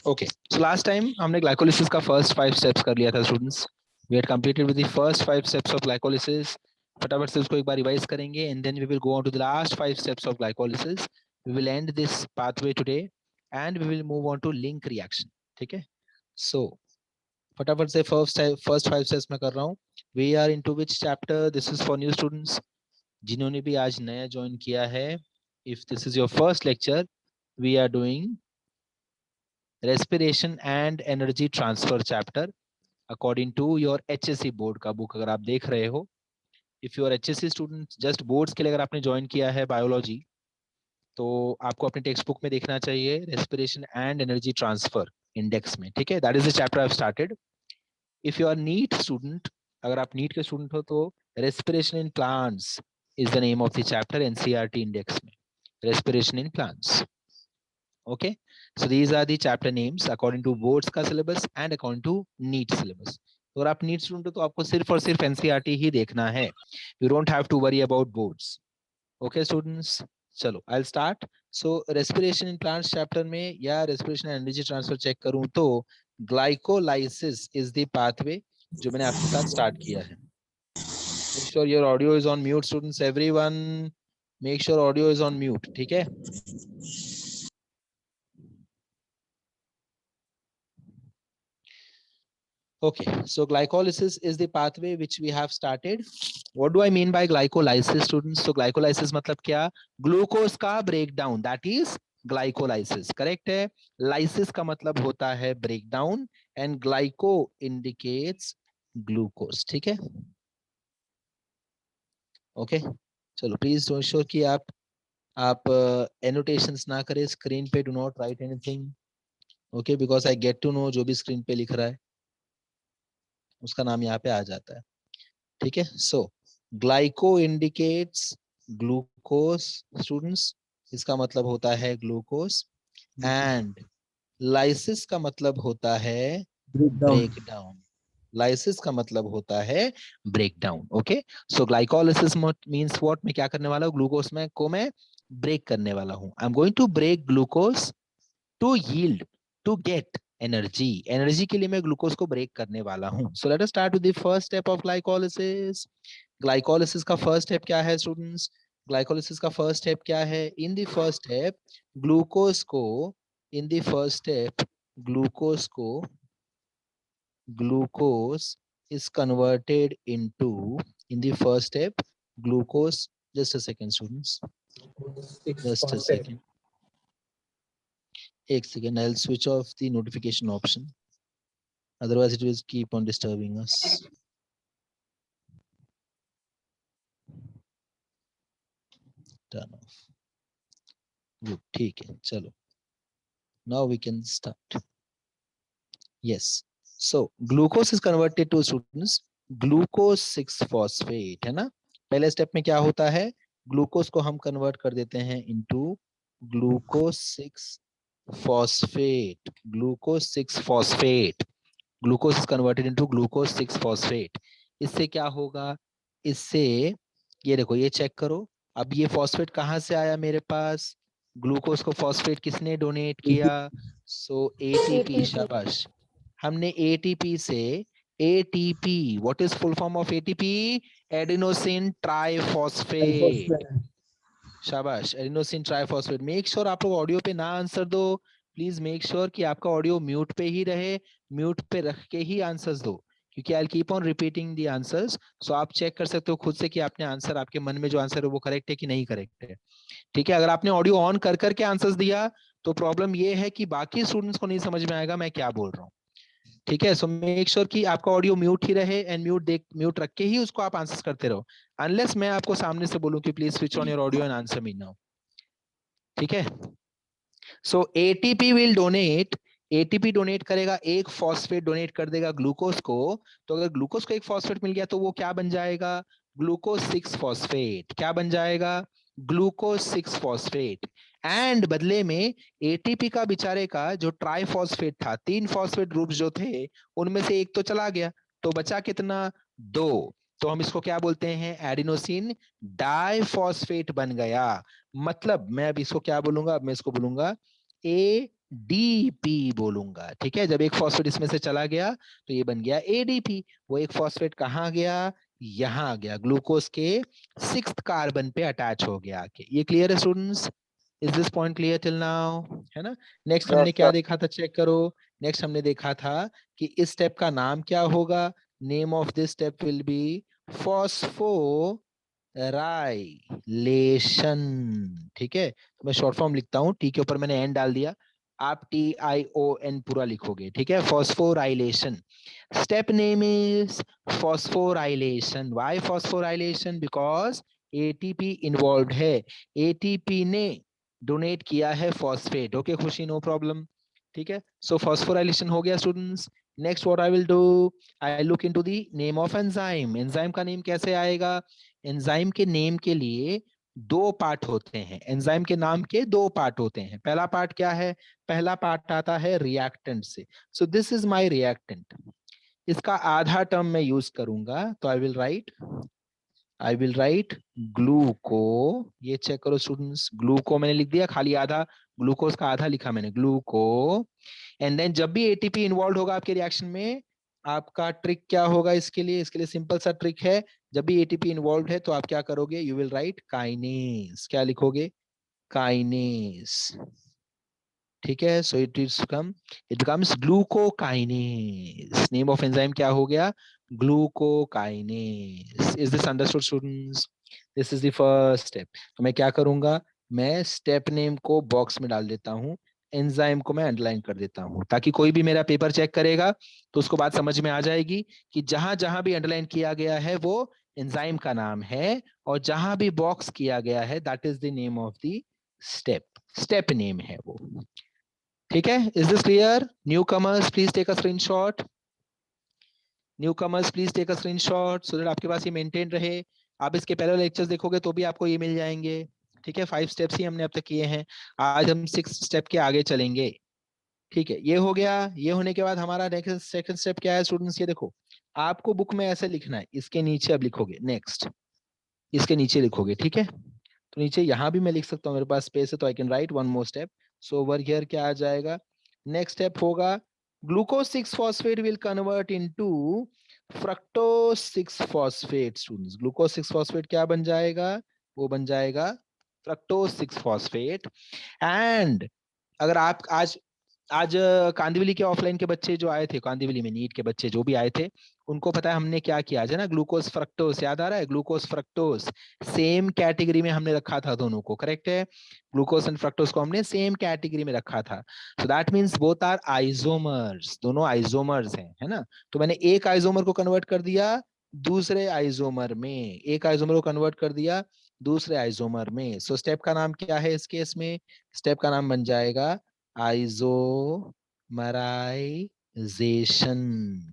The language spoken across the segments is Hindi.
ओके, सो लास्ट टाइम हमने ग्लाइकोलिसिस का फर्स्ट 5 स्टेप्स कर लिया था students. We had completed with the first 5 steps of glycolysis. फटाफट से उसको एक बार रिवाइज करेंगे and then we will go on to the last 5 steps of glycolysis. We will end this pathway today and we will move on to link reaction. ठीक है, सो फटाफट से फर्स्ट 5 स्टेप्स में कर रहा हूँ. We are into which chapter? This is for new students जिन्होंने भी आज नया ज्वाइन किया है. If this is your first lecture, we are doing respiration and energy transfer chapter according to your HSC board का बुक अगर आप देख रहे हो. If you are HSC student, just boards के लिए अगर आपने ज्वाइन किया है बायोलॉजी, तो आपको अपने टेक्स्ट बुक में देखना चाहिए respiration and energy transfer index में. ठीक है, that is the chapter I have started. If you are NEET student, अगर आप नीट के स्टूडेंट हो तो respiration in plants is the name of the chapter NCERT index में. Respiration in plants. Okay, so these are the chapter names according to boards का syllabus and according to NEET syllabus. तो अगर आप NEET स्टूडेंट हो तो आपको सिर्फ और सिर्फ NCERT ही देखना है. You don't have to worry about boards. Okay students, चलो I'll start. So respiration in plants chapter में या respiration and energy transfer check करूं तो glycolysis is the pathway जो मैंने आपके साथ start किया है. Make sure your audio is on mute students. Everyone make sure audio is on mute. ठीक है. Okay, so glycolysis is the pathway which we have started. What do I mean by glycolysis, students? So glycolysis मतलब क्या? Glucose का breakdown, that is glycolysis. Correct है? Lysis का मतलब होता है breakdown and glyco indicates glucose. ठीक है? Okay, चलो please do ensure कि आप annotations ना करें screen पे. Do not write anything. Okay, because I get to know जो भी screen पे लिख रहा है उसका नाम यहाँ पे आ जाता है. ठीक है, सो ग्लाइको इंडिकेट्स ग्लूकोस स्टूडेंट्स, इसका मतलब होता है ग्लूकोस. एंड लाइसिस का मतलब होता है ब्रेकडाउन. लाइसिस का मतलब होता है breakdown. Okay, so glycolysis means what? मैं क्या करने वाला हूँ? ग्लूकोस में को मैं ब्रेक करने वाला हूँ. I am going to break glucose to yield to get energy. Energy के लिए मैं ग्लूकोज को ब्रेक करने वाला हूं. So let us start with the first step of glycolysis. Glycolysis का फर्स्ट स्टेप क्या है स्टूडेंट्स? ग्लाइकोलिसिस का फर्स्ट स्टेप क्या है? In the first step glucose को, in the first step glucose को, glucose is converted into, in the first step glucose, just a second students, just a second, एक second, I'll switch off the notification option, otherwise it will keep on disturbing us. Turn off. Good, ठीक है, चलो. Now we can start. Yes, so glucose is converted to students glucose 6-phosphate, है ना. पहले स्टेप में क्या होता है? ग्लूकोज को हम कन्वर्ट कर देते हैं into glucose 6-phosphate. Glucose 6-phosphate. Glucose is converted into glucose 6-phosphate. इससे क्या होगा? इससे ये देखो, ये चेक करो. अब ये फॉस्फेट कहाँ से आया मेरे पास? ग्लूकोज को फॉस्फेट किसने डोनेट किया? सो एटीपी. शाबाश. हमने एटीपी से, ATP what is full form of ATP? Adenosine triphosphate. शाबाश, एडिनोसिन ट्राइफॉस्फेट. मेक श्योर आप लोग ऑडियो पे ना आंसर दो. प्लीज मेक श्योर कि आपका ऑडियो म्यूट पे ही रहे. म्यूट पे रख के ही आंसर्स दो, क्योंकि I keep on repeating the answers. So आप चेक कर सकते हो खुद से कि आपने आंसर, आपके मन में जो आंसर है वो करेक्ट है कि नहीं करेक्ट है. ठीक है, अगर आपने ऑडियो ऑन कर करके आंसर्स दिया तो प्रॉब्लम ये है कि बाकी स्टूडेंट्स को नहीं समझ में आएगा मैं क्या बोल रहा हूँ. ठीक है, सो मेक श्योर कि आपका ऑडियो म्यूट ही रहे एंड म्यूट रख के ही उसको आप आंसर्स करते रहो, अनलेस मैं आपको सामने से बोलूं कि please switch on your audio and answer me now. ठीक है, so ATP will donate, ATP donate करेगा, एक फॉस्फेट डोनेट कर देगा ग्लूकोज को. तो अगर ग्लूकोज को एक फॉस्फेट मिल गया तो वो क्या बन जाएगा? Glucose 6-phosphate. क्या बन जाएगा? Glucose 6-phosphate. एंड बदले में एटीपी का बेचारे का जो ट्राइफॉस्फेट था, 3 फॉस्फेट ग्रुप्स जो थे उनमें से एक तो चला गया, तो बचा कितना? 2. तो हम इसको क्या बोलते हैं? एडिनोसिन डाइफॉस्फेट बन गया. मतलब मैं अब इसको क्या बोलूंगा? अब मैं इसको बोलूंगा ए डीपी बोलूंगा, ठीक है। जब एक फॉस्फेट इसमें से चला गया तो ये बन गया एडीपी। वो एक फॉस्फेट कहाँ गया, यहाँ आ गया, ग्लूकोज के 6th कार्बन पे अटैच हो गया आके। ये क्लियर है students? Is this point clear till now? है ना। नेक्स्ट हमने यस क्या सर। देखा था, चेक करो। नेक्स्ट हमने देखा था कि इस स्टेप का नाम क्या होगा। Name of this step will be phosphorylation, ठीक है। तो मैं शॉर्ट फॉर्म लिखता हूँ, टी के ऊपर मैंने एन डाल दिया, आप TION पूरा लिखोगे, ठीक है। Phosphorylation, step name is phosphorylation. Why phosphorylation? Because ATP involve है, एटीपी ने डोनेट किया है फॉस्फेट। ओके खुशी, नो प्रॉब्लम, ठीक है। सो फॉस्फोराइलेशन हो गया students. Next what I will do, I look into the name of enzyme. Enzyme का नेम कैसे आएगा? एंजाइम के नेम के लिए दो पार्ट होते हैं, एंजाइम के नाम के दो पार्ट होते हैं। पहला पार्ट क्या है? पहला पार्ट आता है रिएक्टेंट से। So this is my reactant. इसका आधा टर्म मैं यूज करूंगा, तो आई विल राइट ग्लूको। ये चेक करो स्टूडेंट्स, ग्लूको मैंने लिख दिया, खाली आधा, ग्लूकोज का आधा लिखा मैंने, ग्लूको। एंड देन जब भी एटीपी इन्वॉल्व होगा आपके रिएक्शन में, आपका ट्रिक क्या होगा इसके लिए? इसके लिए सिंपल सा ट्रिक है। जब भी एटीपी इन्वॉल्व है तो आप क्या करोगे? You will right kinase. क्या लिखोगे? काइनेस, ठीक है। So it becomes glucokinase. Name of enzyme क्या हो गया? Glucokinase. Is this understood students? This is the first step. तो मैं क्या करूंगा, मैं स्टेप नेम को बॉक्स में डाल देता हूँ, एंजाइम को मैं अंडरलाइन कर देता हूँ, ताकि कोई भी मेरा पेपर चेक करेगा तो उसको बात समझ में आ जाएगी कि जहां जहां भी अंडरलाइन किया गया है वो एंजाइम का नाम है, और जहां भी बॉक्स किया गया है that is the name of the step, step name है वो, ठीक है। Is this clear? Newcomers please take a screenshot, newcomers please take a screenshot, so that आपके पास ये मेंटेन रहे। आप इसके पहले लेक्चर्स देखोगे तो भी आपको ये मिल जाएंगे, ठीक है। 5 स्टेप्स ही हमने अब तक किए हैं, आज हम 6 स्टेप के आगे चलेंगे, ठीक है। ये हो गया। ये होने के बाद हमारा नेक्स्ट सेकंड स्टेप क्या है स्टूडेंट्स? ये देखो, आपको बुक में ऐसे लिखना है, इसके नीचे अब लिखोगे नेक्स्ट, इसके नीचे लिखोगे, ठीक है। तो नीचे यहाँ भी मैं लिख सकता हूँ, मेरे पास स्पेस है तो I can write one more step. So over here क्या आ जाएगा? नेक्स्ट स्टेप होगा glucose 6 phosphate will convert into fructose 6 phosphate. Students, glucose 6 phosphate क्या बन जाएगा? वो बन जाएगा फ्रक्टोज 6 फॉस्फेट। एंड अगर आप आज आज कांदिवली के ऑफलाइन के बच्चे जो आए थे, कांदिवली में नीट के बच्चे जो भी आए थे, उनको पता है हमने क्या किया आज, है ना। ग्लूकोज फ्रक्टोज याद आ रहा है? ग्लूकोज फ्रक्टोज सेम कैटेगरी में हमने रखा था दोनों को, करेक्ट है। ग्लूकोज एंड फ्रक्टोज को हमने सेम कैटेगरी में रखा था। So that means both are isomers, दोनों आइसोमर्स हैं, है ना। तो मैंने एक आइसोमर को कन्वर्ट कर दिया दूसरे आइसोमर में, एक आइसोमर को कन्वर्ट कर दिया दूसरे आइसोमर में। सो स्टेप का नाम क्या है इस केस में? स्टेप का नाम बन जाएगा आइसोमराइजेशन।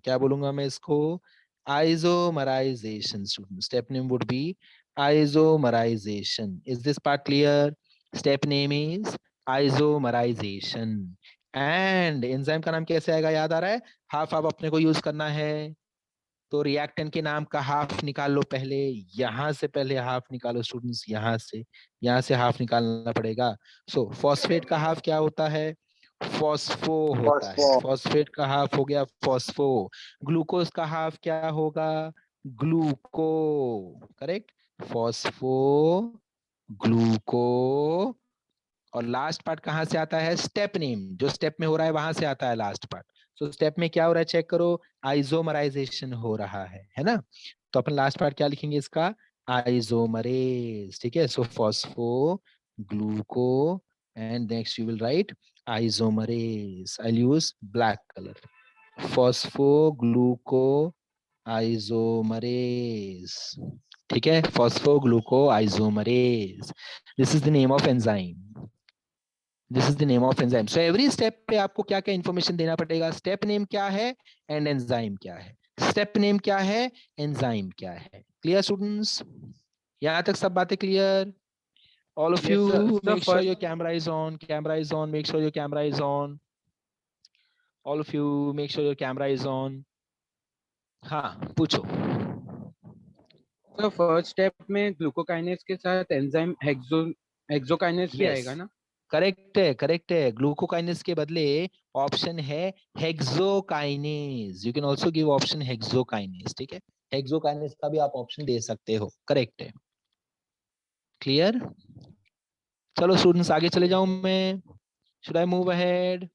क्या बोलूंगा मैं इसको? Isomerisation. Step name would be isomerisation. Is this part clear? Step name is isomerisation. And enzyme का नाम कैसे आएगा, याद आ रहा है? हाफ हाफ अपने को यूज करना है, तो रिएक्टेंट के नाम का हाफ निकाल लो पहले, यहां से पहले हाफ निकालो स्टूडेंट्स, यहां से हाफ निकालना पड़ेगा। सो फॉस्फेट का हाफ क्या होता है? फॉस्फो होता है। फॉस्फो। फॉस्फेट का हाफ हो गया फॉस्फो। ग्लूकोज का हाफ क्या होगा? ग्लूको, करेक्ट। फॉस्फो, ग्लूको। और लास्ट पार्ट कहां से आता है? स्टेप नेम, जो स्टेप में हो रहा है वहां से आता है लास्ट पार्ट। सो स्टेप में क्या हो रहा है चेक करो, आइसोमराइजेशन हो रहा है ना। तो अपन लास्ट पार्ट क्या लिखेंगे इसका? आइसोमरेज, ठीक है। So phosphogluco and next you will write isomerase. I use black colour, phosphoglucoisomerase, ठीक है। Phosphoglucoisomerase, this is the name of enzyme, this is the name of enzyme. So every step पे आपको क्या क्या इंफॉर्मेशन देना पड़ेगा? स्टेप नेम क्या है एंड एंजाइम क्या है, स्टेप नेम क्या है, एंजाइम क्या है। Clear students? यहाँ तक सब बातें clear? all of you yes sir. Sir make sure first your camera is on, make sure your camera is on, all of you make sure your camera is on। हाँ पूछो। सर फर्स्ट स्टेप में ग्लूकोकाइनेज के साथ एंजाइम हेक्सोकाइनेज भी यस, आएगा ना? करेक्ट है, करेक्ट है। ग्लूकोकाइनेज के बदले ऑप्शन है hexokinase. You can also give option hexokinase, ठीक है। हेक्सोकाइनेज का भी आप ऑप्शन दे सकते हो, करेक्ट है। क्लियर? चलो स्टूडेंट्स आगे चले जाऊं मैं? Should I move ahead?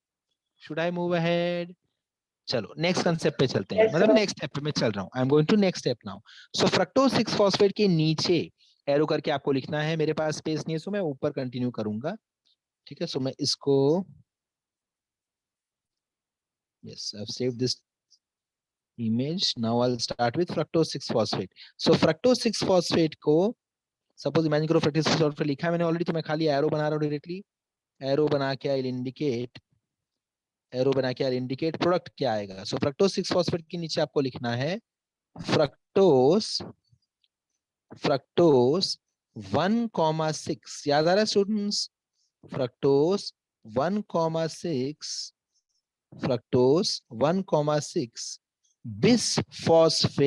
Should I move ahead? चलो नेक्स्ट कंसेप्ट पे चलते हैं, मतलब नेक्स्ट स्टेप पे मैं चल रहा हूँ। I am going to next step now. So fructose 6 phosphate के नीचे एरो करके आपको लिखना है। मेरे पास स्पेस नहीं है, सो मैं ऊपर कंटिन्यू करूंगा, ठीक है। सो मैं इसको, yes, I've saved this image. Now I'll start with fructose 6 phosphate. So fructose 6 phosphate को सपोज इमेजिन करो फ्रक्टोज 6 फॉस्फेट लिखा है मैंने ऑलरेडी, तो मैं खाली एरो बना रहा हूँ डायरेक्टली। एरो बना के आई इंडिकेट, एरो बना के आई इंडिकेट प्रोडक्ट क्या आएगा। सो फ्रक्टोज 6 फॉस्फेट के नीचे आपको लिखना है फ्रक्टोज, फ्रक्टोज 1,6। याद आ रहा है स्टूडेंट्स? Fructose 1,6, fructose 1,6 bisphosphate.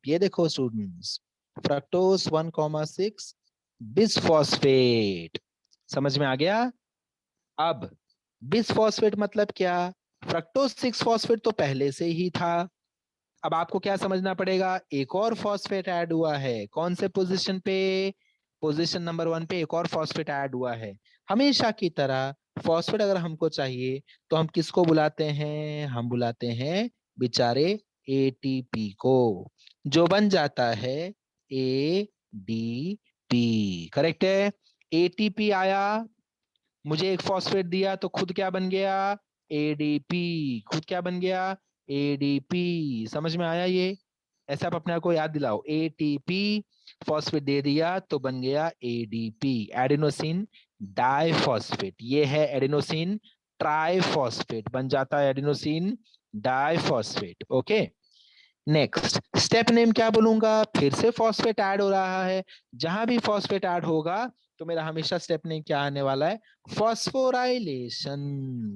ये देखो स्टूडेंट्स, फ्रक्टोज 1,6 बिसफॉस्फेट। समझ में आ गया? अब बिसफॉस्फेट मतलब क्या? फ्रक्टोज 6 फॉस्फेट तो पहले से ही था। अब आपको क्या समझना पड़ेगा, एक और फॉस्फेट ऐड हुआ है। कौन से पोजीशन पे? पोजीशन नंबर 1 पे एक और फॉस्फेट ऐड हुआ है। हमेशा की तरह फॉस्फेट अगर हमको चाहिए तो हम किसको बुलाते हैं? हम बुलाते हैं बेचारे एटीपी को, जो बन जाता है एडीपी। करेक्ट है। एटीपी आया, मुझे एक फॉस्फेट दिया, तो खुद क्या बन गया? एडीपी। खुद क्या बन गया? एडीपी। समझ में आया ये? ऐसे आप अपने आप को याद दिलाओ, एटीपी फॉस्फेट दे दिया तो बन गया एडीपी, एडेनोसिन डाइफॉस्फेट। ये है एडेनोसिन ट्राइफॉस्फेट, बन जाता है adenosine diphosphate. Okay, next step name क्या बोलूंगा? फिर से फॉस्फेट ऐड हो रहा है। जहां भी फॉस्फेट ऐड होगा तो मेरा हमेशा स्टेप नेम क्या आने वाला है? फॉस्फोराइलेशन।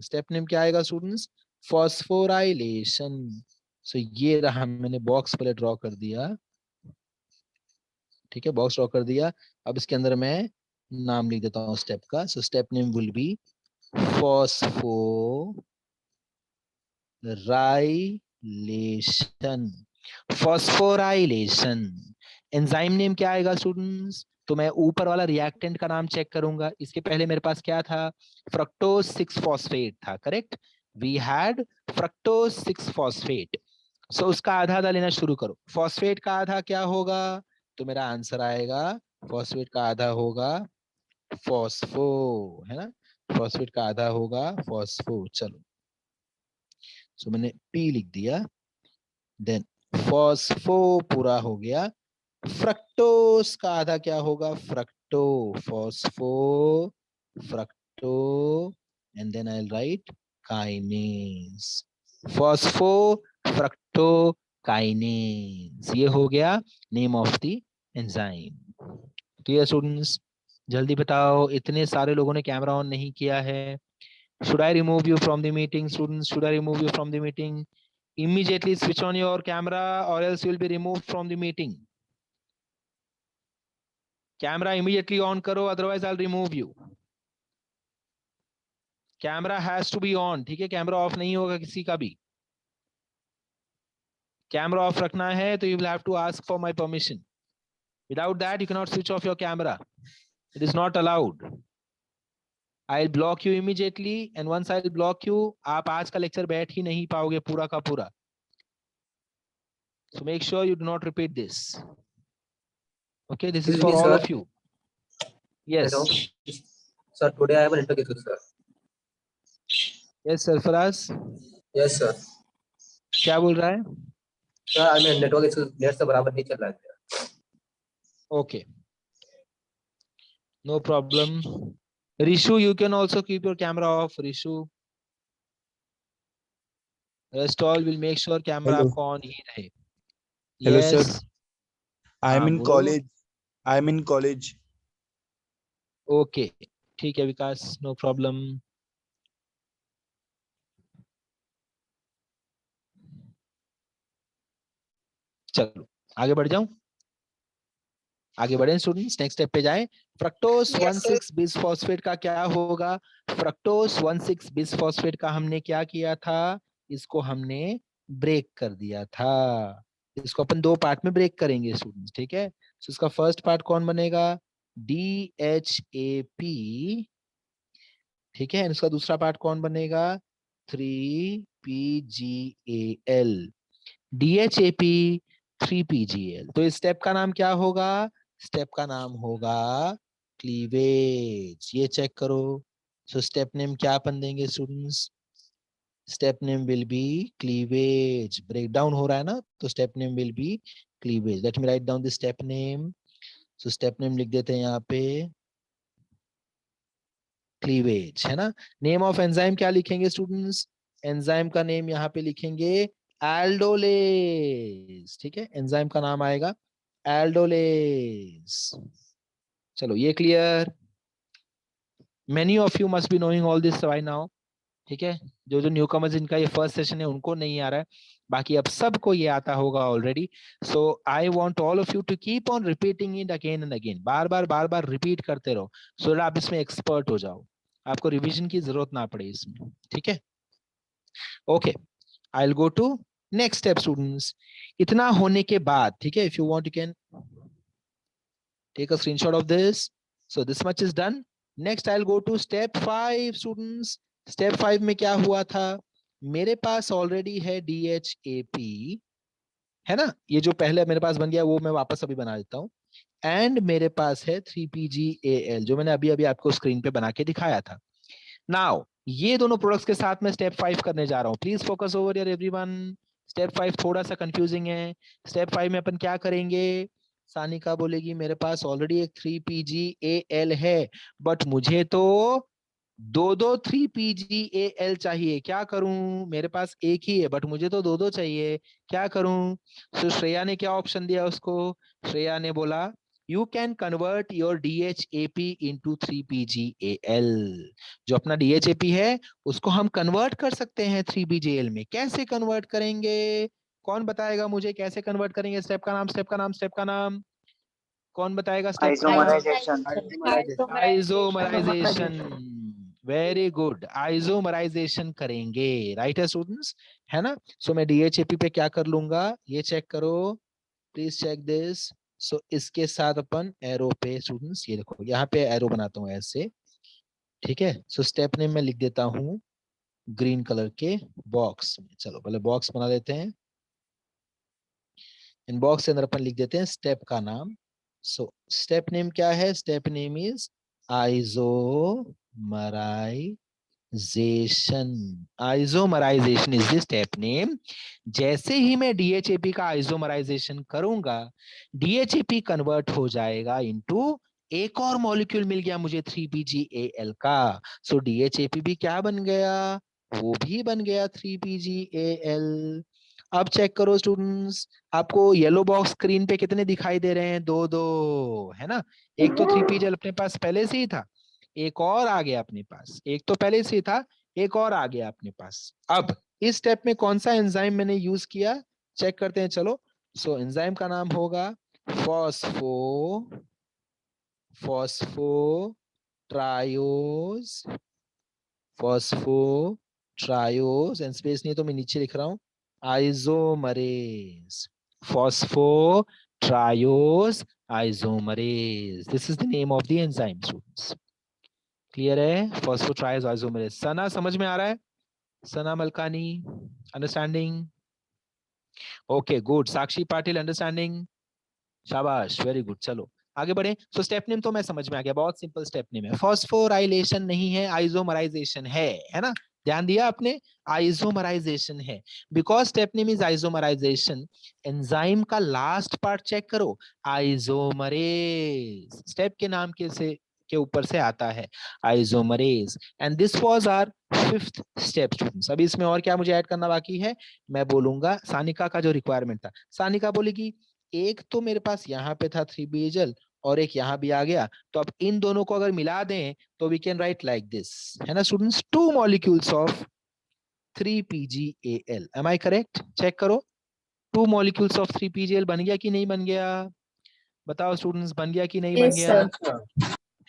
स्टेप नेम क्या आएगा स्टूडेंट्स? फॉस्फोराइलेशन। सो ये रहा, मैंने बॉक्स पहले ड्रॉ कर दिया, ठीक है, बॉक्स ड्रॉ कर दिया। अब इसके अंदर मैं नाम लिख देता हूँ स्टेप का। सो step name will B phosphorylation. Phosphorylation. Enzyme name क्या आएगा स्टूडेंट्स? तो मैं ऊपर वाला रिएक्टेंट का नाम चेक करूंगा। इसके पहले मेरे पास क्या था? फ्रक्टोज 6 फॉस्फेट था, correct. We had fructose 6 phosphate. So उसका आधा आधा लेना शुरू करो। फॉस्फेट का आधा क्या होगा? तो मेरा आंसर आएगा, फॉस्फेट का आधा होगा फॉस्फो, है ना। फॉस्फेट का आधा होगा फॉस्फो। चलो, सो मैंने पी लिख दिया। देन फॉस्फो पूरा हो गया। फ्रक्टोज का आधा क्या होगा? Fructo, phospho, fructo, and then I write kinase. Phospho fructo kinase, ये हो गया name of the enzyme. Clear students? जल्दी बताओ, इतने सारे लोगों ने कैमरा ऑन नहीं किया है। Should I remove you from the meeting, students? Should I remove you from the meeting? Immediately switch on your camera or else you will be removed from the meeting. Camera immediately on karo, otherwise I'll remove you. Camera has to be on, ठीक है? कैमरा ऑफ नहीं होगा किसी का भी। कैमरा ऑफ रखना है तो you will have to ask for my permission. Without that you cannot switch off your camera. It is not allowed. I'll block you immediately and once I'll block you, आप आज का लेक्चर बैठ ही नहीं पाओगे पूरा का पूरा. So make sure you do not repeat this. Okay, this is Excuse for me, all sir. of you. Yes. Hello. Sir, today I have an interview, sir. Yes, Sarfaraz Yes, sir. क्या बोल रहा है? Sir, I mean network issues net से बराबर नहीं चल रहा है. Okay, no problem. Rishu, you can also keep your camera off. Rishu, rest all will make sure camera Hello. आपका on ही रहे. Hello, sir. Yes. I'm हाँ in बोलो. college. I'm in college. Okay, ठीक है विकास, no problem. चलो आगे बढ़ जाऊं. आगे बढ़े स्टूडेंट्स, नेक्स्ट स्टेप पे जाएं। Fructose Yes, sir. 1,6 बिसफॉस्फेट का क्या होगा? फ्रक्टोज 1,6 बिसफॉस्फेट का हमने क्या किया था? इसको हमने ब्रेक कर दिया था। इसको अपन दो पार्ट में ब्रेक करेंगे स्टूडेंट्स, ठीक है। तो इसका फर्स्ट पार्ट कौन बनेगा? DHAP, ठीक है। इसका दूसरा पार्ट कौन बनेगा? 3PGAL। DHAP 3PGL। तो इस स्टेप का नाम क्या होगा? स्टेप का नाम होगा क्लीवेज। ये चेक करो। सो स्टेप नेम क्या अपन देंगे students? Step name will be cleavage. Break down हो रहा है ना, तो step name will be cleavage. Let me write down the step name. So step name लिख देते हैं यहाँ पे क्लीवेज, है ना। नेम ऑफ एंजाइम क्या लिखेंगे स्टूडेंट्स? एंजाइम का नेम यहाँ पे लिखेंगे एल्डोलेज, ठीक है। एंजाइम का नाम आएगा एल्डोलेज। चलो ये clear? Many of you must be knowing all this by now, ठीक है। जो जो न्यू कमर्स जिनका ये फर्स्ट सेशन है उनको नहीं आ रहा है, बाकी अब सबको ये आता होगा already. So I want all of you to keep on repeating it again and again. बार बार रिपीट करते रहो, सो दैट आप इसमें एक्सपर्ट हो जाओ, आपको रिवीजन की जरूरत ना पड़े इसमें, ठीक है। Okay, I will go to next step students. इतना होने के बाद, ठीक है, if you want you can take a screenshot of this. So this much is done. Next I will go to step 5 students. Step 5 में क्या हुआ था? मेरे पास ऑलरेडी है DHAP, है ना। ये जो पहले मेरे पास बन गया वो मैं वापस अभी बना देता हूँ। एंड मेरे पास है 3PGAL, जो मैंने अभी अभी आपको स्क्रीन पे बना के दिखाया था। नाउ ये दोनों प्रोडक्ट्स के साथ मैं स्टेप 5 करने जा रहा हूँ। Please focus over here everyone. Step 5 थोड़ा सा कंफ्यूजिंग है। स्टेप 5 में अपन क्या करेंगे? सानिका बोलेगी मेरे पास ऑलरेडी एक 3PGAL है, बट मुझे तो दो दो 3PGAL चाहिए। क्या करूं? मेरे पास एक ही है बट मुझे तो दो दो चाहिए, क्या करूं? तो श्रेया ने क्या ऑप्शन दिया उसको? श्रेया ने बोला you can convert your DHAP into 3PGAL। जो अपना DHAP है उसको हम कन्वर्ट कर सकते हैं 3PGAL में। कैसे कन्वर्ट करेंगे? कौन बताएगा मुझे कैसे कन्वर्ट करेंगे? स्टेप का नाम, स्टेप का नाम, स्टेप का नाम कौन बताएगा? स्टेप का नाम Isomerization. Isomerisation. Very good, isomerisation करेंगे, राइट है स्टूडेंट्स, है ना। सो मैं DHAP पे क्या कर लूंगा ये चेक करो, प्लीज चेक दिस। सो इसके साथ अपन एरो पे स्टूडेंट्स, ये देखो यहाँ पे एरो बनाता हूँ ऐसे, ठीक है। सो स्टेप नेम मैं लिख देता हूँ ग्रीन कलर के बॉक्स में। चलो पहले बॉक्स बना देते हैं। इन बॉक्स के अंदर अपन लिख देते हैं स्टेप का नाम। सो स्टेप नेम क्या है? Step name is isomerisation. Isomerisation is the step name. जैसे ही मैं DHAP का आइसोमराइजेशन करूंगा, DHAP कन्वर्ट हो जाएगा इनटू एक और मॉलिक्यूल मिल गया मुझे 3PGAL का। सो DHAP भी क्या बन गया? वो भी बन गया 3PGAL। अब चेक करो स्टूडेंट्स, आपको येलो बॉक्स स्क्रीन पे कितने दिखाई दे रहे हैं? दो दो, है ना। एक तो 3PGAL अपने पास पहले से ही था, एक और आ गया अपने पास। एक तो पहले से ही था, एक और आ गया अपने पास। अब इस स्टेप में कौन सा एंजाइम मैंने यूज किया चेक करते हैं, चलो। सो एंजाइम का नाम होगा फॉस्फोट्रायोज। फॉस्फोट्रायोज एंड स्पेस नहीं तो मैं नीचे लिख रहा हूं isomerase. Phosphotriose isomerase, this is the name of the enzyme students. Clear है? Phosphotriose isomerase. सना समझ में आ रहा है? Sana Malkani understanding? Okay good. Sakshi Patil understanding? शाबाश, वेरी गुड। चलो आगे बढ़े। सो स्टेप नेम तो मैं समझ में आ गया, बहुत सिंपल स्टेप नेम है। फॉस्फोराइलेशन नहीं है, आइसोमराइजेशन है ना। ध्यान दिया आपने? आइसोमराइजेशन है, because step name is isomerisation. Enzyme का लास्ट पार्ट चेक करो, आइसोमरेज स्टेप के नाम के ऊपर से आता है, isomerase. And this was our fifth step students. अभी इसमें और क्या मुझे ऐड करना बाकी है मैं बोलूंगा। सानिका का जो रिक्वायरमेंट था, सानिका बोलेगी एक तो मेरे पास यहाँ पे था 3BGL और एक यहाँ भी आ गया, तो अब इन दोनों को अगर मिला दें तो we can write like this, है ना students, 2 molecules of 3PGAL। Am I correct? Check करो, 2 मॉलिक्यूल्स ऑफ 3PGAL बन गया कि नहीं बन गया? बताओ स्टूडेंट्स, बन गया कि नहीं बन Yes, गया? sir.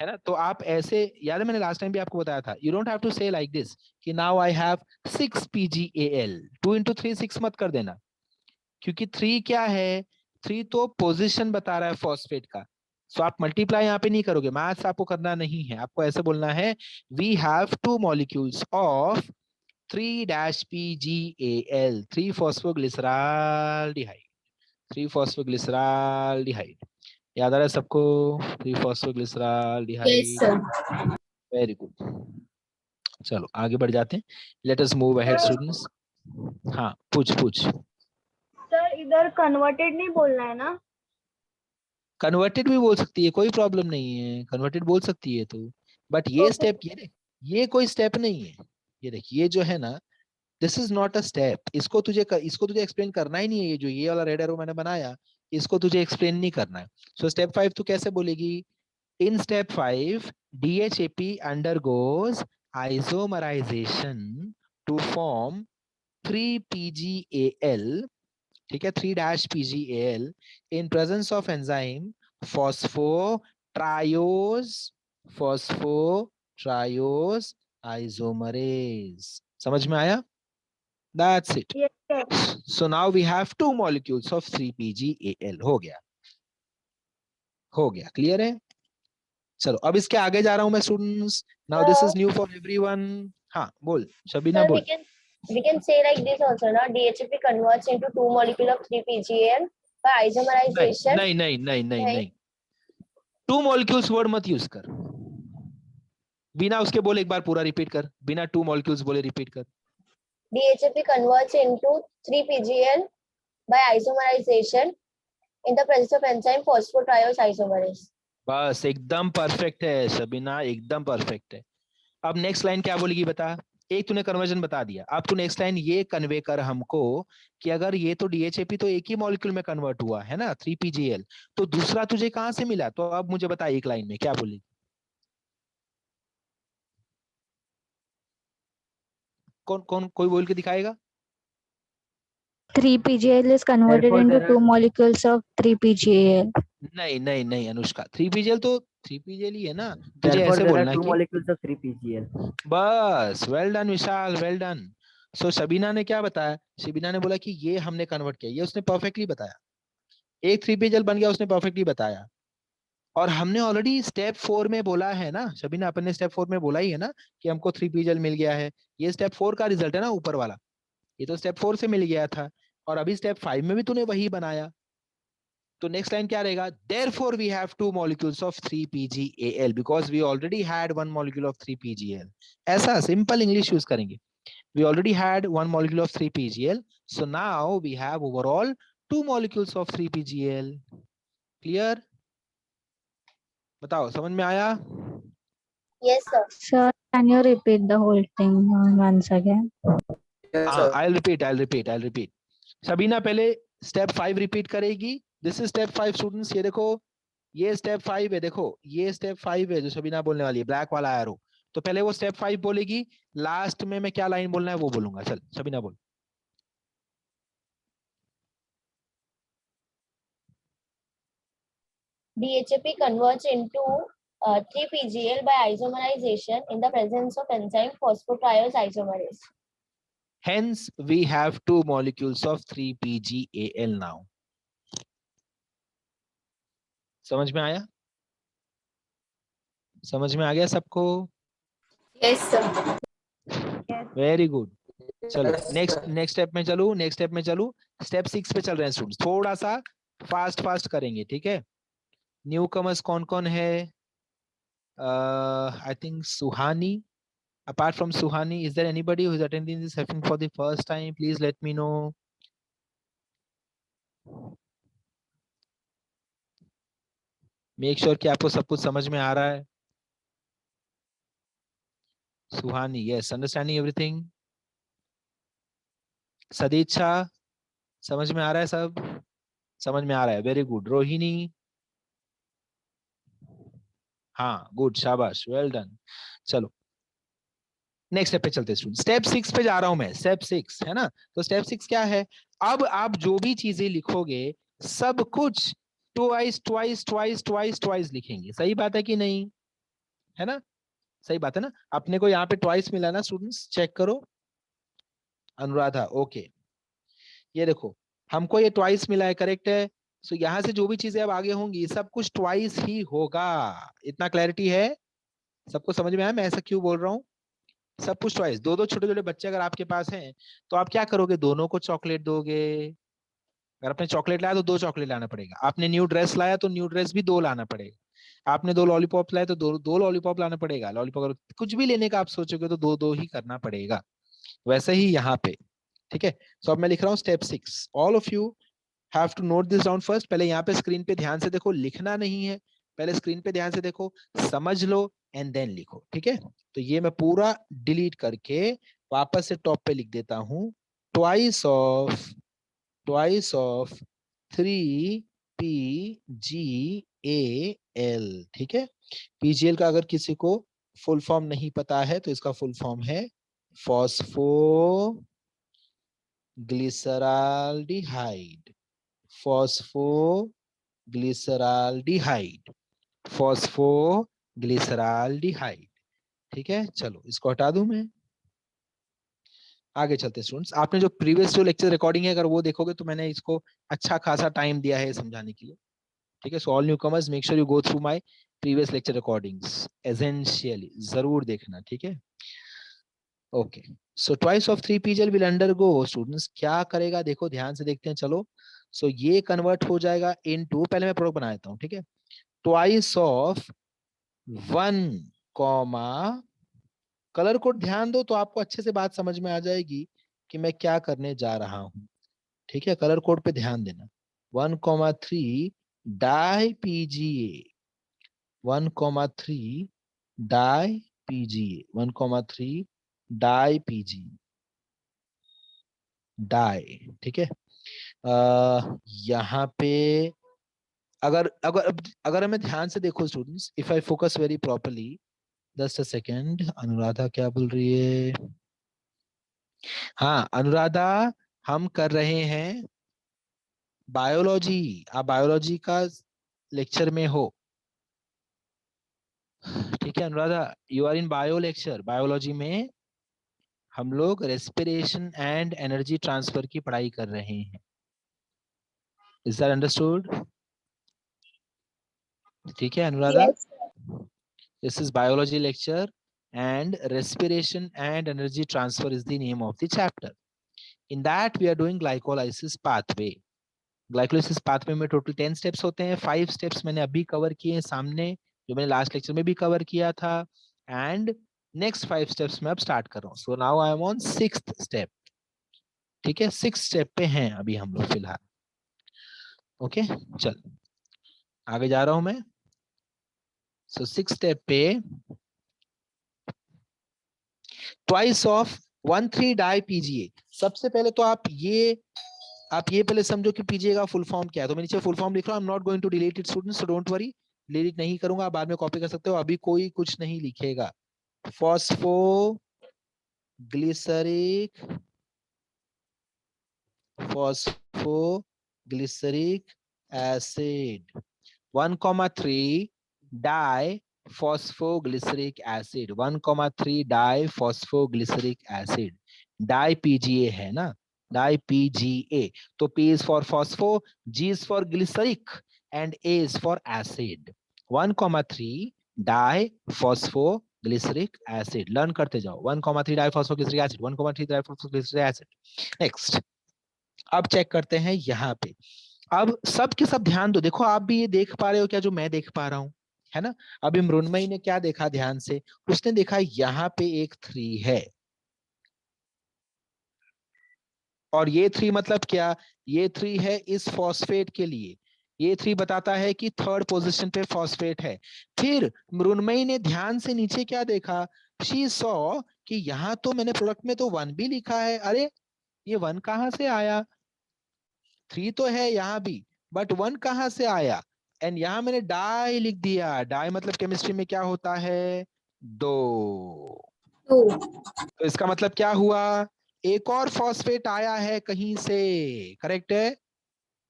है ना? तो आप ऐसे, याद है मैंने लास्ट टाइम भी आपको बताया था, यू डोंट हैव टू से लाइक दिस कि now I have 6 PgAl, 2 into 3 6 मत कर देना, क्योंकि 3 क्या है, 3 तो पोजीशन बता रहा है फॉस्फेट का। सो आप मल्टीप्लाई यहाँ पे नहीं करोगे, मैथ्स आपको करना नहीं है, आपको ऐसे बोलना है we have 2 molecules of 3-PgAl, 3 phosphoglyceraldehyde, 3 phosphoglyceraldehyde. याद आ रहा है सबको? 3 Yes, phosphoglyceraldehyde. sir. Very good. चलो आगे बढ़ जाते हैं, let us move ahead students. हाँ पूछ। सर इधर कन्वर्टेड नहीं बोलना है ना? कन्वर्टेड भी बोल सकती है, कोई प्रॉब्लम नहीं है, कन्वर्टेड बोल सकती है तो, बट ये स्टेप, ये देख, ये कोई स्टेप नहीं है। ये देख, ये जो है ना, this is not a step. इसको तुझे एक्सप्लेन करना ही नहीं है। ये जो ये वाला रेड एरो मैंने बनाया, इसको तुझे एक्सप्लेन नहीं करना है। सो स्टेप 5 तू कैसे बोलेगी? In step 5 DHAP undergoes isomerization to form 3-PgAl, ठीक है, 3-PgAl in presence of enzyme phosphotriose isomerase। समझ में आया? That's it. Yes, sir. So now we have 2 molecules of 3-PgAl। हो गया क्लियर है? चलो अब इसके आगे जा रहा हूं मैं students. Now this is new for everyone. हाँ बोल शबीना, Sir, बोल। we can say like this also, na? DHAP converts into 2 molecule of 3-PgAl by isomerization. नहीं, 2 मॉलिक्यूल्स वर्ड मत यूज कर, बिना उसके बोले एक बार पूरा रिपीट कर, बिना 2 मॉलिक्यूल्स बोले रिपीट कर। DHAP converts into 3-PgAl by isomerization in the presence of enzyme phosphotriose isomerase. बस एकदम परफेक्ट है शबीना, एकदम परफेक्ट है। अब नेक्स्ट लाइन क्या बोलेगी बता? एक तूने कन्वर्जन बता दिया, अब तू नेक्स्ट लाइन ये कन्वे कर हमको कि अगर ये तो DHAP तो एक ही मॉलिक्यूल में कन्वर्ट हुआ है ना 3-PgAl, तो दूसरा तुझे कहां से मिला? तो अब मुझे बता एक लाइन में क्या बोलेगी? कौन कोई बोल के दिखाएगा? 3-PgAl is converted into 2 molecules of 3-PgAl. नहीं अनुष्का, 3-PgAl तो 3-PgAl ही है ना, तुझे ऐसे बोलना है कि molecules of 3-PgAl. बस। वेल डन विशाल, वेल डन। सो शबीना ने क्या बताया? शबीना ने बोला कि ये हमने कन्वर्ट किया, ये उसने परफेक्टली बताया। एक 3-PgAl बन गया, उसने परफेक्टली बताया। और हमने ऑलरेडी स्टेप 4 में बोला है ना शबीना, अपन ने स्टेप 4 में बोला ही है ना कि हमको 3-PgAl मिल गया है। ये स्टेप 4 का रिजल्ट है ना ऊपर वाला, ये तो स्टेप 4 से मिल गया था। और अभी स्टेप 5 में भी तूने वही बनाया। तो नेक्स्ट लाइन क्या रहेगा? Therefore we have 2 molecules of 3-PgAl because we already had 1 molecule of 3-PgAl। ऐसा सिंपल इंग्लिश यूज करेंगे। We already had 1 molecule of 3-PgAl, so now we have overall 2 molecules of 3-PgAl। Clear? बताओ समझ में आया? Yes, sir. Sir, can you repeat the whole thing once again? Yes, हाँ, sir. I'll repeat। शबीना पहले स्टेप 5 रिपीट करेगी। दिस इज स्टेप 5 स्टूडेंट्स, ये देखो ये स्टेप 5 है, देखो ये स्टेप 5 है जो शबीना बोलने वाली है, ब्लैक वाला एरो। तो पहले वो स्टेप 5 बोलेगी, लास्ट में मैं क्या लाइन बोलना है वो बोलूंगा। चल शबीना बोल। DHAP converts into 3-PgAl by isomerization in the presence of enzyme phosphotriose isomerase. Hence we have 2 molecules of 3-PgAl now। समझ में आया? समझ में आ गया सबको? Yes, sir. Very good. चलो Yes, next sir. Next step में चलूं। स्टेप 6 पे चल रहे हैं स्टूडेंट्स, थोड़ा सा फास्ट करेंगे, ठीक है? न्यू कमर्स कौन कौन है? I think Suhani. Apart from Suhani, is there anybody who is attending this session for the first time? Please let me know. Make sure कि आपको सब कुछ समझ में आ रहा है। Suhani, yes, understanding everything. सदीच्छा, समझ में आ रहा है सब? समझ में आ रहा है, वेरी गुड। रोहिणी, हाँ गुड, शाबाश, वेल डन। चलो नेक्स्ट स्टेप पे चलते हैं स्टूडेंट। स्टेप 6 पे जा रहा हूं मैं, स्टेप 6 है ना। तो स्टेप 6 क्या है? अब आप जो भी चीजें लिखोगे सब कुछ ट्वाइस लिखेंगे। सही बात है कि नहीं, है ना? सही बात है ना? अपने को यहाँ पे ट्वाइस मिला ना स्टूडेंट्स, चेक करो। अनुराधा, ओके, ये देखो हमको ये ट्वाइस मिला है, करेक्ट है। सो यहाँ से जो भी चीजें अब आगे होंगी सब कुछ ट्वाइस ही होगा। इतना क्लैरिटी है? सबको समझ में आया मैं ऐसा क्यों बोल रहा हूँ? सब कुछ ट्वाइस। दो दो छोटे छोटे बच्चे अगर आपके पास हैं तो आप क्या करोगे? दोनों को चॉकलेट दोगे। अगर आपने चॉकलेट लाया तो 2 चॉकलेट लाना पड़ेगा। आपने न्यू ड्रेस लाया तो न्यू ड्रेस भी 2 लाना पड़ेगा। आपने 2 लॉलीपॉप लाए तो 2 लॉलीपॉप लाना पड़ेगा। लॉलीपॉप अगर कुछ भी लेने का आप सोचोगे तो 2 2 ही करना पड़ेगा। वैसे ही यहाँ पे, ठीक है। सो अब मैं लिख रहा हूँ step 6। All of you have to note this down first. पहले यहाँ पे स्क्रीन पे ध्यान से देखो, लिखना नहीं है, पहले स्क्रीन पे ध्यान से देखो, समझ लो एंड देन लिखो, ठीक है। तो ये मैं पूरा डिलीट करके वापस से टॉप पे लिख देता हूँ। ट्वाइस ऑफ 3PGAL, ठीक है। PGL का अगर किसी को फुल फॉर्म नहीं पता है तो इसका फुल फॉर्म है फॉस्फोग्लिसराल्डिहाइड। फॉस्फोग्लिसराल्डिहाइड, ठीक है। चलो इसको हटा दूं मैं, आगे चलते स्टूडेंट्स। आपने जो प्रीवियस जो लेक्चर रिकॉर्डिंग है अगर वो देखोगे तो मैंने इसको अच्छा खासा टाइम दिया है समझाने के लिए, ठीक है। So all new commerce make sure you go through my previous lecture recordings essentially, जरूर देखना, ठीक है। Okay, so twice of 3PGL will undergo, students क्या करेगा देखो ध्यान से देखते हैं, चलो। सो ये कन्वर्ट हो जाएगा इनटू, पहले मैं प्रोडक्ट बना देता हूँ, ठीक है। Twice of 1 comma, colour code ध्यान दो तो आपको अच्छे से बात समझ में आ जाएगी कि मैं क्या करने जा रहा हूं, ठीक है। कलर कोड पे ध्यान देना। 1,3 di PGA, 1,3 di PGA, 1,3 di PGA, di, ठीक है। यहाँ पे अगर अगर अगर हमें ध्यान से देखो students, if I focus very properly, just a second. Anuradha क्या बोल रही है? हाँ अनुराधा, हम कर रहे हैं बायोलॉजी। आप बायोलॉजी का लेक्चर में हो, ठीक है Anuradha, you are in bio lecture. Biology में हम लोग रेस्पिरेशन एंड एनर्जी ट्रांसफर की पढ़ाई कर रहे हैं। Is that understood? ठीक है Anuradha, Yes. This is biology lecture and respiration and energy transfer is the name of the chapter. In that we are doing glycolysis pathway. Glycolysis pathway में टोटल 10 स्टेप्स होते हैं। 5 स्टेप्स मैंने अभी कवर किए हैं सामने, जो मैंने लास्ट लेक्चर में भी कवर किया था, एंड नेक्स्ट 5 स्टेप्स में अब स्टार्ट कर रहा हूँ। So now I am on 6th step, ठीक है। 6th स्टेप पे हैं अभी हम लोग फिलहाल, ओके। चल आगे जा रहा हूं मैं। सो 6th स्टेप पे ट्वाइस ऑफ 1,3 डाई PGA। सबसे पहले तो आप ये पहले समझो कि पीजीए का फुल फॉर्म क्या है। तो मैं नीचे फुल फॉर्म लिख रहा हूं, I am not going to delete it students, so don't worry, delete नहीं करूंगा, बाद में कॉपी कर सकते हो, अभी कोई कुछ नहीं लिखेगा। Phosphoglyceric acid, 1,3 di phosphoglyceric acid, 1,3 di phosphoglyceric acid, di PGA है ना, डाई PGA। तो P is for phospho, G is for glyceric and A is for acid। 1,3 di phosphoglyceric acid, learn करते जाओ। 1,3 di phosphoglyceric acid, 1,3 di phosphoglyceric acid. Next, अब चेक करते हैं यहाँ पे। अब सब के सब ध्यान दो, देखो आप भी ये देख पा रहे हो क्या जो मैं देख पा रहा हूँ, है ना। अभी मृण्मयी ने क्या देखा ध्यान से, उसने देखा यहाँ पे एक 3 है, और ये 3 मतलब क्या, ये 3 है इस फॉस्फेट के लिए, ये 3 बताता है कि 3rd पोजीशन पे फॉस्फेट है। फिर मृण्मयी ने ध्यान से नीचे क्या देखा, शी सॉ कि यहाँ तो मैंने प्रोडक्ट में तो 1 भी लिखा है, अरे ये 1 कहाँ से आया, 3 तो है यहाँ भी, बट 1 कहाँ से आया, एंड यहाँ मैंने डाई लिख दिया। डाई मतलब केमिस्ट्री में क्या होता है, 2। तो इसका मतलब क्या हुआ, एक और फॉस्फेट आया है कहीं से, करेक्ट है,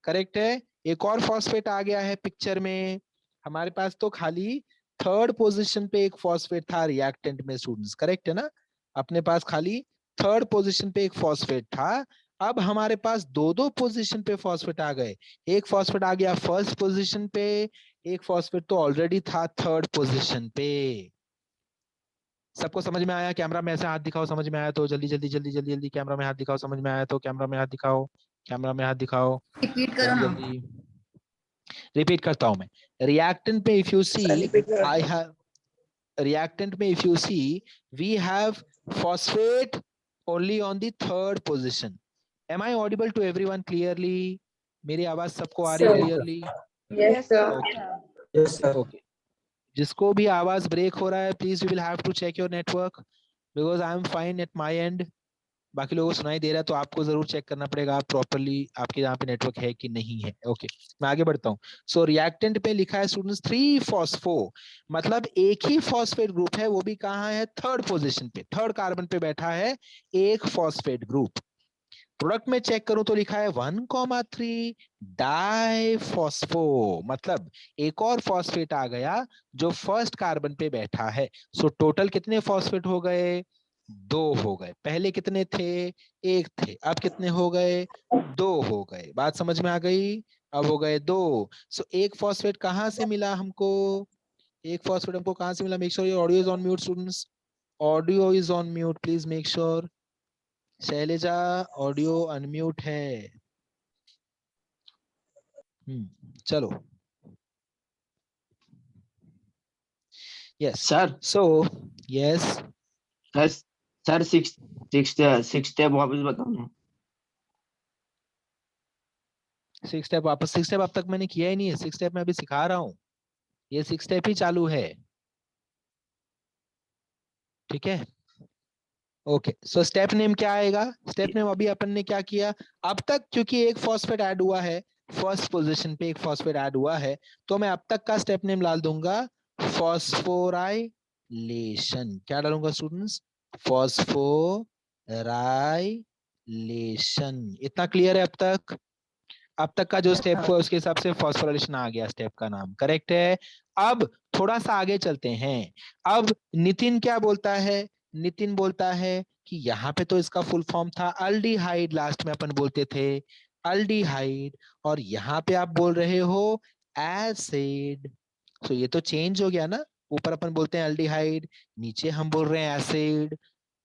करेक्ट है। एक और फॉस्फेट आ गया है पिक्चर में। हमारे पास तो खाली थर्ड पोजीशन पे एक फॉस्फेट था रिएक्टेंट में स्टूडेंट्स, करेक्ट है ना? अपने पास खाली थर्ड पोजीशन पे एक फॉस्फेट था। अब हमारे पास दो दो पोजीशन पे फॉस्फेट आ गए। एक फॉस्फेट आ गया फर्स्ट पोजीशन पे, एक फॉस्फेट तो ऑलरेडी था थर्ड पोजीशन पे। सबको समझ में आया? कैमरा में ऐसे हाथ दिखाओ, समझ में आया तो जल्दी जल्दी जल्दी जल्दी जल्दी कैमरा में हाथ दिखाओ, समझ में आया तो कैमरा में हाथ दिखाओ, कैमरा में हाथ दिखाओ रिपीट करो जल्दी ना। जल्दी। रिपीट करता हूं मैं। रिएक्टेंट पे if you see I have reactant में if you see we have phosphate only on the third position. Am I audible to everyone clearly? मेरी आवाज सबको आ रही है clearly? Yes, sir. Okay. Yes, sir. Okay. जिसको भी आवाज ब्रेक हो रहा है please you will have to check your network because I am fine at my end. बाकी लोगों को सुनाई दे रहा है तो आपको जरूर चेक करना पड़ेगा प्रॉपरली आपके यहाँ पे नेटवर्क है कि नहीं है। ओके मैं आगे बढ़ता हूँ। सो रिएक्टेंट पे लिखा है स्टूडेंट्स 3 फॉस्फो, मतलब एक ही फॉस्फेट ग्रुप है, वो भी कहाँ है? थर्ड पोजीशन पे, थर्ड कार्बन पे बैठा है एक फॉस्फेट ग्रुप। प्रोडक्ट में चेक करूं तो लिखा है 1,3 डाइफॉस्फो, मतलब एक और फॉस्फेट आ गया जो फर्स्ट कार्बन पे बैठा है। सो टोटल कितने फॉस्फेट हो गए? 2 हो गए। पहले कितने थे? 1 थे। अब कितने हो गए? 2 हो गए। बात समझ में आ गई? अब हो गए 2। सो एक फॉस्फेट कहां से मिला हमको? एक फॉस्फेट हमको कहां से मिला? Make sure your audio is on mute students, audio is on mute, please make sure. Selja audio unmute है। चलो yes sir so yes sir sir six six step वापस बताओ ना। 6 स्टेप वापस? 6 स्टेप अब तक मैंने किया ही नहीं है। 6 स्टेप मैं अभी सिखा रहा हूँ, ये 6 स्टेप ही चालू है। ठीक है ओके। सो स्टेप नेम क्या आएगा? स्टेप नेम अभी अपन ने क्या किया अब तक, क्योंकि एक फॉस्फेट ऐड हुआ है फर्स्ट पोजीशन पे, एक फॉस्फेट ऐड हुआ है, तो मैं अब तक का स्टेप नेम डाल दूंगा फॉस्फोराइलेशन। क्या डालूंगा स्टूडेंट्स? फॉस्फोराइलेशन। इतना क्लियर है अब तक? अब तक का जो स्टेप हुआ उसके हिसाब से फॉस्फोराइलेशन आ गया स्टेप का नाम, करेक्ट है। अब थोड़ा सा आगे चलते हैं। अब नितिन क्या बोलता है? नितिन बोलता है कि यहाँ पे तो इसका फुल फॉर्म था अल्डिहाइड, लास्ट में अपन बोलते थे अल्डिहाइड, और यहाँ पे आप बोल रहे हो एसिड। तो ये तो चेंज हो गया ना, ऊपर अपन बोलते हैं अल्डिहाइड, नीचे हम बोल रहे हैं एसिड।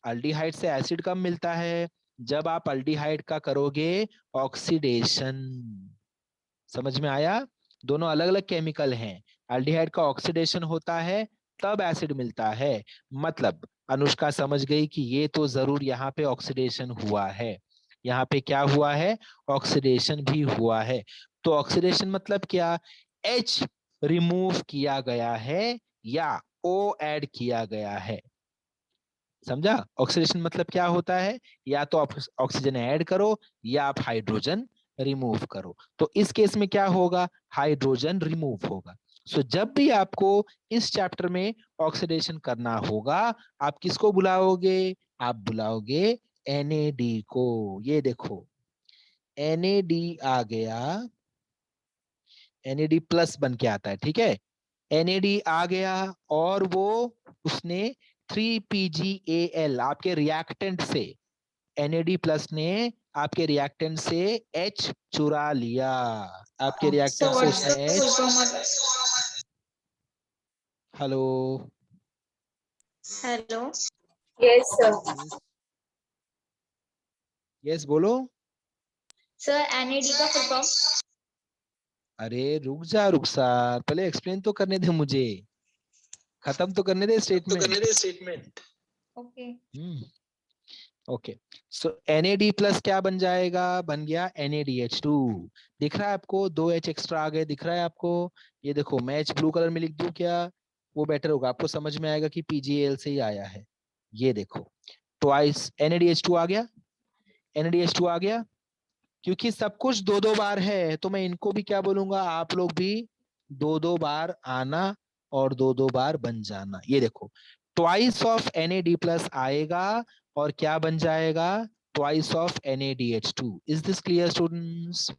अल्डिहाइड से एसिड कब मिलता है? जब आप अल्डिहाइड का करोगे ऑक्सीडेशन। समझ में आया? दोनों अलग अलग केमिकल हैं। अल्डिहाइड का ऑक्सीडेशन होता है तब एसिड मिलता है। मतलब अनुष्का समझ गई कि ये तो जरूर यहाँ पे ऑक्सीडेशन हुआ है। यहाँ पे क्या हुआ है? ऑक्सीडेशन भी हुआ है। तो ऑक्सीडेशन मतलब क्या? H रिमूव किया गया है या O ऐड किया गया है। समझा? ऑक्सीडेशन मतलब क्या होता है? या तो आप ऑक्सीजन ऐड करो या आप हाइड्रोजन रिमूव करो। तो इस केस में क्या होगा? हाइड्रोजन रिमूव होगा। सो जब भी आपको इस चैप्टर में ऑक्सीडेशन करना होगा आप किसको बुलाओगे? आप बुलाओगे NAD को। ये देखो NAD आ गया, NAD प्लस बन के आता है। ठीक है NAD आ गया और वो उसने 3PgAl आपके रिएक्टेंट से, NAD प्लस ने आपके रिएक्टेंट से H चुरा लिया। आपके रिएक्टेंट से उसने H। Hello hello Yes, sir. Yes बोलो। सर एनएडी का फुल फॉर्म। अरे रुक जा पहले एक्सप्लेन तो करने दे मुझे, खत्म तो करने दे statement. Okay okay so NAD plus क्या बन जाएगा? बन गया NADH2। दिख रहा है आपको? 2 H एक्स्ट्रा आ गए, दिख रहा है आपको? ये देखो मैं H ब्लू कलर में लिख दूं क्या? वो बेटर होगा, आपको समझ में आएगा कि PgAl से ही आया है। ये देखो ट्वाइस NADH2 आ गया, NADH2 आ गया। क्योंकि सब कुछ 2-2 बार है तो मैं इनको भी क्या बोलूंगा? आप लोग भी 2-2 बार आना और 2-2 बार बन जाना। ये देखो ट्वाइस ऑफ NAD प्लस आएगा और क्या बन जाएगा? Twice of NADH2। Is this clear students?